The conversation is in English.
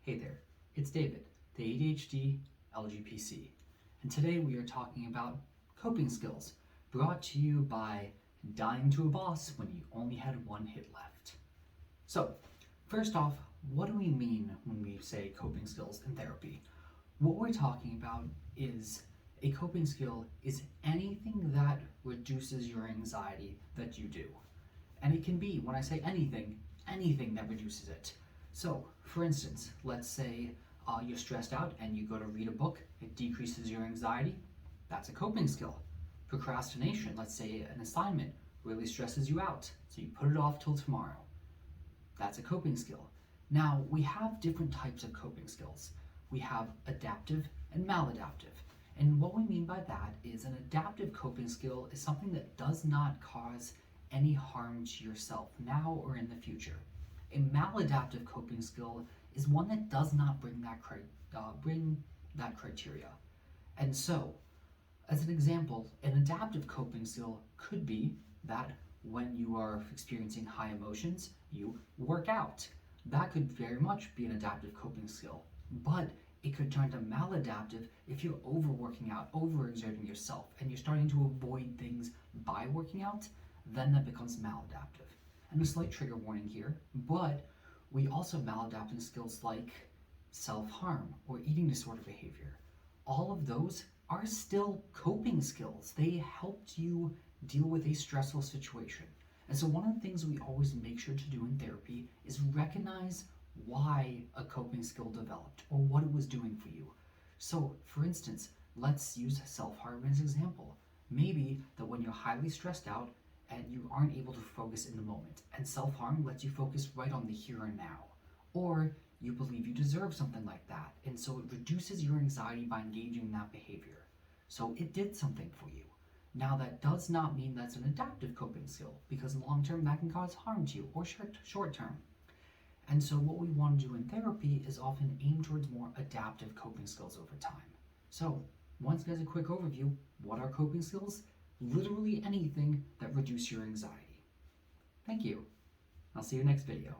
Hey there, it's David, the ADHD LGPC, and today we are talking about coping skills, brought to you by dying to a boss when you only had one hit left. So, first off, what do we mean when we say coping skills in therapy? What we're talking about is a coping skill is anything that reduces your anxiety that you do. And it can be, when I say anything that reduces it. So, for instance, let's say you're stressed out and you go to read a book, it decreases your anxiety. That's a coping skill. Procrastination, let's say an assignment really stresses you out, so you put it off till tomorrow. That's a coping skill. Now, we have different types of coping skills. We have adaptive and maladaptive. And what we mean by that is an adaptive coping skill is something that does not cause any harm to yourself now or in the future. A maladaptive coping skill is one that does not bring that criteria. And so, as an example, an adaptive coping skill could be that when you are experiencing high emotions, you work out. That could very much be an adaptive coping skill. But it could turn to maladaptive if you're overworking out, overexerting yourself, and you're starting to avoid things by working out, then that becomes maladaptive. And a slight trigger warning here, but we also have maladaptive skills like self-harm or eating disorder behavior. All of those are still coping skills. They helped you deal with a stressful situation. And so one of the things we always make sure to do in therapy is recognize why a coping skill developed or what it was doing for you. So, for instance, let's use self-harm as an example. Maybe that when you're highly stressed out and you aren't able to focus in the moment, and self-harm lets you focus right on the here and now. Or you believe you deserve something like that, and so it reduces your anxiety by engaging in that behavior. So it did something for you. Now that does not mean that's an adaptive coping skill, because long-term that can cause harm to you, or short-term. And so what we want to do in therapy is often aim towards more adaptive coping skills over time. So, once again, as a quick overview, what are coping skills? Literally anything that reduces your anxiety. Thank you. I'll see you next video.